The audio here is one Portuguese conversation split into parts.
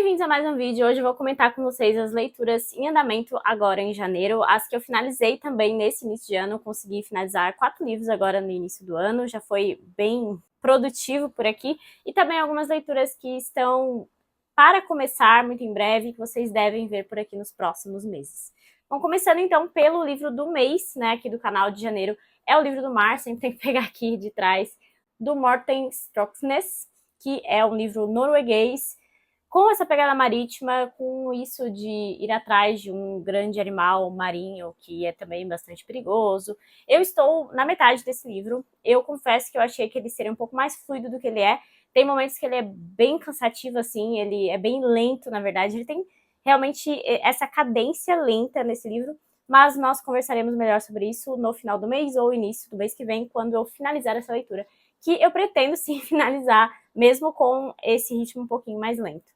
Bem-vindos a mais um vídeo. Hoje eu vou comentar com vocês as leituras em andamento agora em janeiro, as que eu finalizei também nesse início de ano. Eu consegui finalizar 4 livros agora no início do ano, já foi bem produtivo por aqui, e também algumas leituras que estão para começar muito em breve, que vocês devem ver por aqui nos próximos meses. Bom, começando então pelo livro do mês, né, aqui do canal de janeiro, é o livro do mar, sempre tem que pegar aqui de trás, do Morten Stroksnes, que é um livro norueguês, com essa pegada marítima, com isso de ir atrás de um grande animal marinho, que é também bastante perigoso. Eu estou na metade desse livro. Eu confesso que eu achei que ele seria um pouco mais fluido do que ele é. Tem momentos que ele é bem cansativo, assim, ele é bem lento, na verdade. Ele tem realmente essa cadência lenta nesse livro, mas nós conversaremos melhor sobre isso no final do mês ou início do mês que vem, quando eu finalizar essa leitura, que eu pretendo sim finalizar, mesmo com esse ritmo um pouquinho mais lento.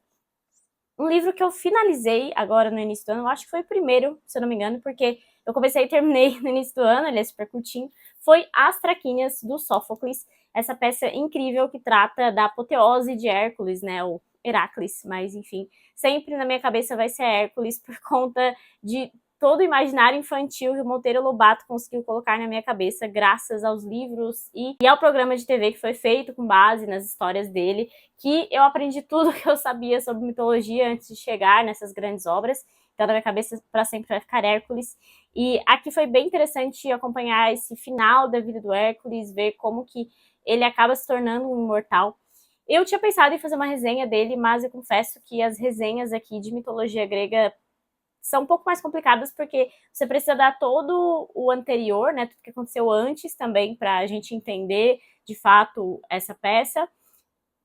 Um livro que eu finalizei agora no início do ano, eu acho que foi o primeiro, se eu não me engano, porque eu comecei e terminei no início do ano, ele é super curtinho, foi As Traquinhas, do Sófocles, essa peça incrível que trata da apoteose de Hércules, né, ou Heracles, mas enfim, sempre na minha cabeça vai ser Hércules por conta de todo o imaginário infantil que o Monteiro Lobato conseguiu colocar na minha cabeça graças aos livros e ao programa de TV que foi feito com base nas histórias dele, que eu aprendi tudo que eu sabia sobre mitologia antes de chegar nessas grandes obras. Então, na minha cabeça, para sempre vai ficar Hércules. E aqui foi bem interessante acompanhar esse final da vida do Hércules, ver como que ele acaba se tornando um imortal. Eu tinha pensado em fazer uma resenha dele, mas eu confesso que as resenhas aqui de mitologia grega são um pouco mais complicadas, porque você precisa dar todo o anterior, né, tudo que aconteceu antes também, para a gente entender, de fato, essa peça.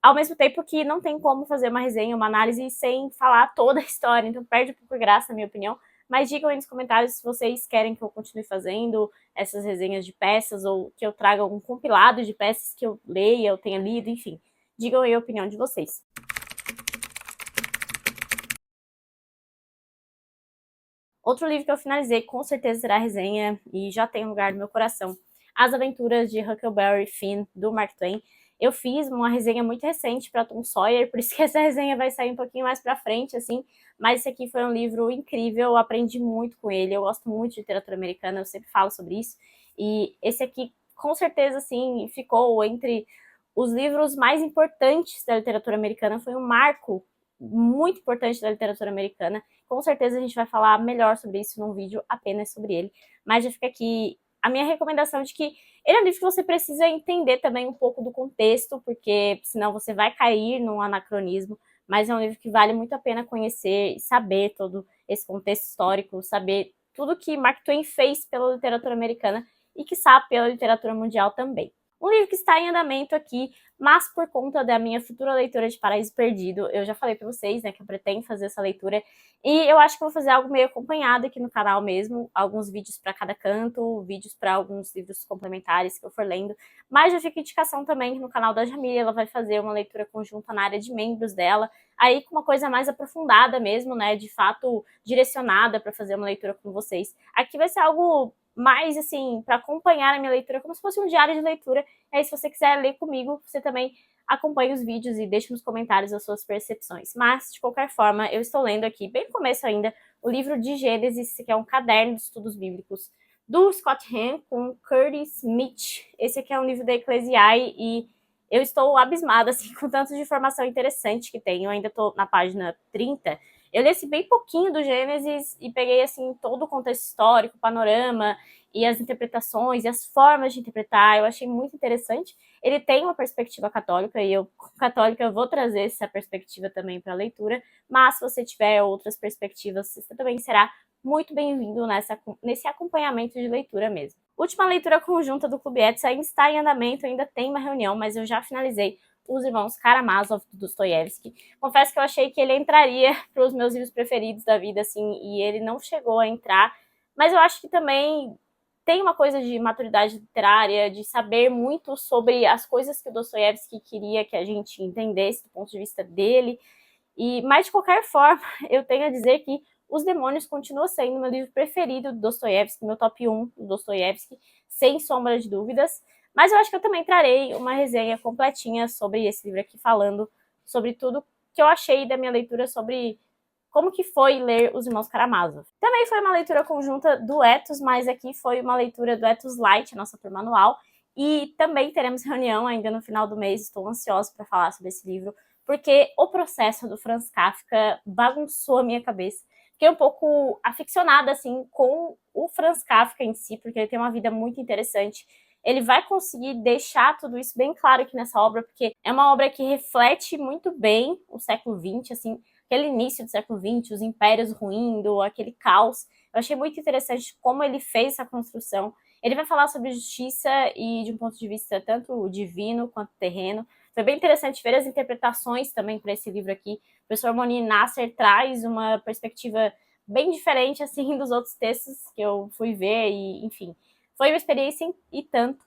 Ao mesmo tempo que não tem como fazer uma resenha, uma análise sem falar toda a história, então perde um pouco de graça, na minha opinião. Mas digam aí nos comentários se vocês querem que eu continue fazendo essas resenhas de peças, ou que eu traga um compilado de peças que eu leia, eu tenha lido, enfim. Digam aí a opinião de vocês. Outro livro que eu finalizei, com certeza será a resenha, e já tem um lugar no meu coração, As Aventuras de Huckleberry Finn, do Mark Twain. Eu fiz uma resenha muito recente para Tom Sawyer, por isso que essa resenha vai sair um pouquinho mais pra frente, assim, mas esse aqui foi um livro incrível, eu aprendi muito com ele, eu gosto muito de literatura americana, eu sempre falo sobre isso, e esse aqui, com certeza, assim, ficou entre os livros mais importantes da literatura americana, foi um marco muito importante da literatura americana. Com certeza a gente vai falar melhor sobre isso num vídeo apenas sobre ele, mas já fica aqui a minha recomendação de que ele é um livro que você precisa entender também um pouco do contexto, porque senão você vai cair num anacronismo, mas é um livro que vale muito a pena conhecer e saber todo esse contexto histórico, saber tudo que Mark Twain fez pela literatura americana e, quiçá, pela literatura mundial também. Um livro que está em andamento aqui, mas por conta da minha futura leitura de Paraíso Perdido, eu já falei pra vocês, né, que eu pretendo fazer essa leitura, e eu acho que vou fazer algo meio acompanhado aqui no canal mesmo, alguns vídeos para cada canto, vídeos para alguns livros complementares que eu for lendo, mas já fica indicação também que no canal da Jamile ela vai fazer uma leitura conjunta na área de membros dela, aí com uma coisa mais aprofundada mesmo, né, de fato direcionada para fazer uma leitura com vocês. Aqui vai ser algo mais, assim, para acompanhar a minha leitura, como se fosse um diário de leitura. E aí, se você quiser ler comigo, você também acompanha os vídeos e deixa nos comentários as suas percepções. Mas, de qualquer forma, eu estou lendo aqui, bem no começo ainda, o livro de Gênesis, que é um caderno de estudos bíblicos, do Scott Hahn com Curtis Smith. Esse aqui é um livro da Ecclesiae e eu estou abismada, assim, com tanto de informação interessante que tem. Eu ainda estou na página 30. Eu li assim, bem pouquinho do Gênesis e peguei assim todo o contexto histórico, o panorama e as interpretações e as formas de interpretar. Eu achei muito interessante. Ele tem uma perspectiva católica e eu, como católica, eu vou trazer essa perspectiva também para a leitura, mas se você tiver outras perspectivas, você também será muito bem-vindo nesse acompanhamento de leitura mesmo. Última leitura conjunta do Clube Etos ainda está em andamento, ainda tem uma reunião, mas eu já finalizei Os Irmãos Karamazov, do Dostoiévski. Confesso que eu achei que ele entraria para os meus livros preferidos da vida, assim, e ele não chegou a entrar, mas eu acho que também tem uma coisa de maturidade literária, de saber muito sobre as coisas que o Dostoiévski queria que a gente entendesse do ponto de vista dele, mas de qualquer forma, eu tenho a dizer que Os Demônios continua sendo meu livro preferido do Dostoiévski, meu top 1 do Dostoiévski, sem sombra de dúvidas. Mas eu acho que eu também trarei uma resenha completinha sobre esse livro aqui, falando sobre tudo que eu achei da minha leitura sobre como que foi ler Os Irmãos Karamazov. Também foi uma leitura conjunta do Etos, mas aqui foi uma leitura do Etos Light, a nossa turma anual, e também teremos reunião ainda no final do mês, estou ansiosa para falar sobre esse livro, porque o processo do Franz Kafka bagunçou a minha cabeça. Fiquei um pouco aficionada, assim, com o Franz Kafka em si, porque ele tem uma vida muito interessante. Ele vai conseguir deixar tudo isso bem claro aqui nessa obra, porque é uma obra que reflete muito bem o século XX, assim, aquele início do século XX, os impérios ruindo, aquele caos. Eu achei muito interessante como ele fez essa construção. Ele vai falar sobre justiça e de um ponto de vista tanto divino quanto terreno. Foi bem interessante ver as interpretações também para esse livro aqui. O professor Moni Nasser traz uma perspectiva bem diferente assim dos outros textos que eu fui ver e, enfim, foi uma experiência e tanto.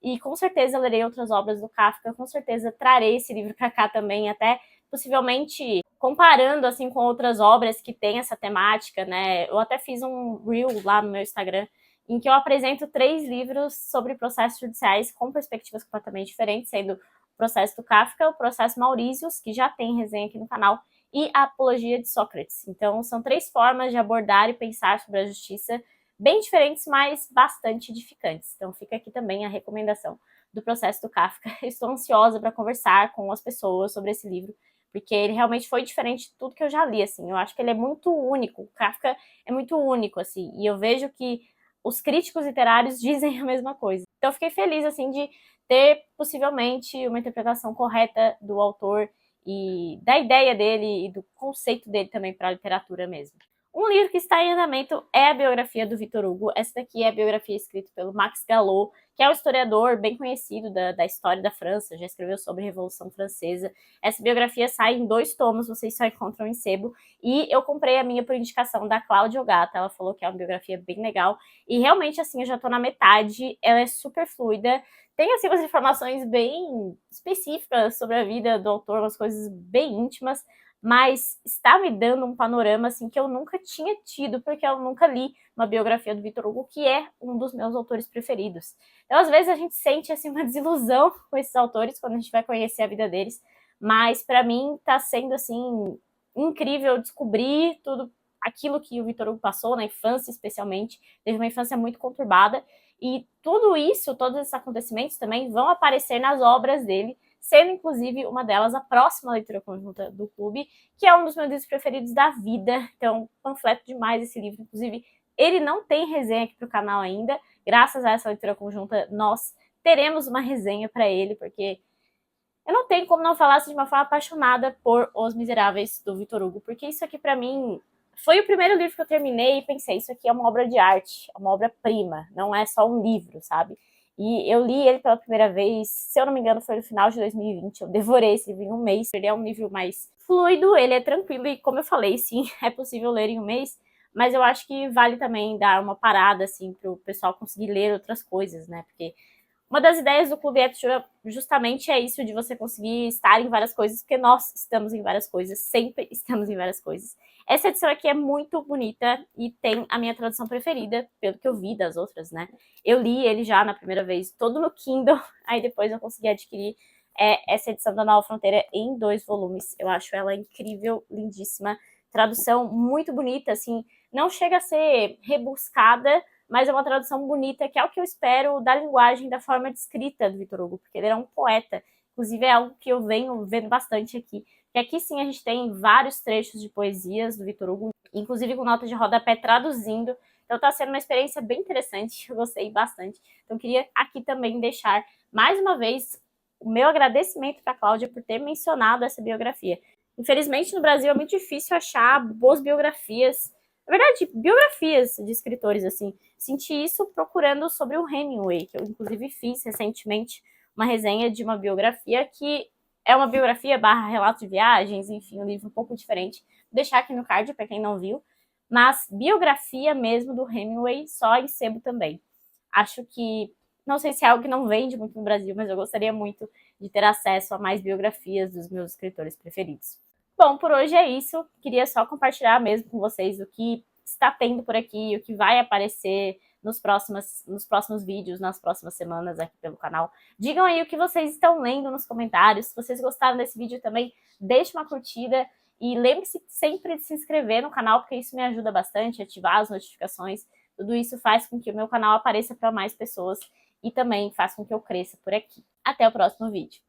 E com certeza lerei outras obras do Kafka, com certeza trarei esse livro para cá também, até possivelmente comparando assim com outras obras que têm essa temática, né? Eu até fiz um reel lá no meu Instagram em que eu apresento 3 livros sobre processos judiciais com perspectivas completamente diferentes, sendo o processo do Kafka, o processo Maurícios, que já tem resenha aqui no canal, e a apologia de Sócrates. Então, são 3 formas de abordar e pensar sobre a justiça bem diferentes, mas bastante edificantes. Então fica aqui também a recomendação do processo do Kafka. Estou ansiosa para conversar com as pessoas sobre esse livro, porque ele realmente foi diferente de tudo que eu já li, assim. Eu acho que ele é muito único, o Kafka é muito único, assim, e eu vejo que os críticos literários dizem a mesma coisa. Então eu fiquei feliz, assim, de ter possivelmente uma interpretação correta do autor e da ideia dele e do conceito dele também para a literatura mesmo. Um livro que está em andamento é a biografia do Victor Hugo. Essa daqui é a biografia escrita pelo Max Galot, que é um historiador bem conhecido da história da França, já escreveu sobre a Revolução Francesa. Essa biografia sai em 2 tomos, vocês só encontram em sebo. E eu comprei a minha por indicação da Cláudia Ogata, ela falou que é uma biografia bem legal. E realmente, assim, eu já tô na metade, ela é super fluida, tem, assim, umas informações bem específicas sobre a vida do autor, umas coisas bem íntimas, mas está me dando um panorama assim que eu nunca tinha tido, porque eu nunca li uma biografia do Victor Hugo, que é um dos meus autores preferidos. Então, às vezes, a gente sente assim, uma desilusão com esses autores quando a gente vai conhecer a vida deles, mas para mim está sendo assim incrível descobrir tudo aquilo que o Victor Hugo passou na infância, especialmente. Teve uma infância muito conturbada, e tudo isso, todos esses acontecimentos também vão aparecer nas obras dele, sendo inclusive uma delas a próxima leitura conjunta do clube, que é um dos meus livros preferidos da vida. Então, panfleto demais esse livro. Inclusive, ele não tem resenha aqui pro canal ainda. Graças a essa leitura conjunta, nós teremos uma resenha para ele, porque eu não tenho como não falar assim, de uma forma apaixonada por Os Miseráveis, do Victor Hugo, porque isso aqui, para mim, foi o primeiro livro que eu terminei e pensei, isso aqui é uma obra de arte, é uma obra-prima, não é só um livro, sabe? E eu li ele pela primeira vez, se eu não me engano, foi no final de 2020, eu devorei esse livro em um mês. Ele é um livro mais fluido, ele é tranquilo e, como eu falei, sim, é possível ler em um mês, mas eu acho que vale também dar uma parada, assim, para o pessoal conseguir ler outras coisas, né? Porque uma das ideias do Clube Lectura justamente é isso, de você conseguir estar em várias coisas, porque nós estamos em várias coisas, sempre estamos em várias coisas. Essa edição aqui é muito bonita e tem a minha tradução preferida, pelo que eu vi das outras, né? Eu li ele já na primeira vez, todo no Kindle, aí depois eu consegui adquirir essa edição da Nova Fronteira em 2 volumes. Eu acho ela incrível, lindíssima, tradução muito bonita, assim, não chega a ser rebuscada, mas é uma tradução bonita, que é o que eu espero da linguagem, da forma de escrita do Victor Hugo, porque ele era um poeta. Inclusive, é algo que eu venho vendo bastante aqui. Que aqui sim a gente tem vários trechos de poesias do Victor Hugo, inclusive com nota de rodapé traduzindo. Então tá sendo uma experiência bem interessante, eu gostei bastante. Então queria aqui também deixar, mais uma vez, o meu agradecimento para a Cláudia por ter mencionado essa biografia. Infelizmente, no Brasil é muito difícil achar boas biografias, na verdade, biografias de escritores, assim. Senti isso procurando sobre o Hemingway, que eu inclusive fiz recentemente uma resenha de uma biografia que é uma biografia barra relato de viagens, enfim, um livro um pouco diferente. Vou deixar aqui no card para quem não viu. Mas biografia mesmo do Hemingway, só em sebo também. Acho que, não sei se é algo que não vende muito no Brasil, mas eu gostaria muito de ter acesso a mais biografias dos meus escritores preferidos. Bom, por hoje é isso. Queria só compartilhar mesmo com vocês o que está tendo por aqui, o que vai aparecer nos próximos vídeos, nas próximas semanas aqui pelo canal. Digam aí o que vocês estão lendo nos comentários. Se vocês gostaram desse vídeo também, deixe uma curtida e lembre-se sempre de se inscrever no canal, porque isso me ajuda bastante, ativar as notificações. Tudo isso faz com que o meu canal apareça para mais pessoas e também faz com que eu cresça por aqui. Até o próximo vídeo.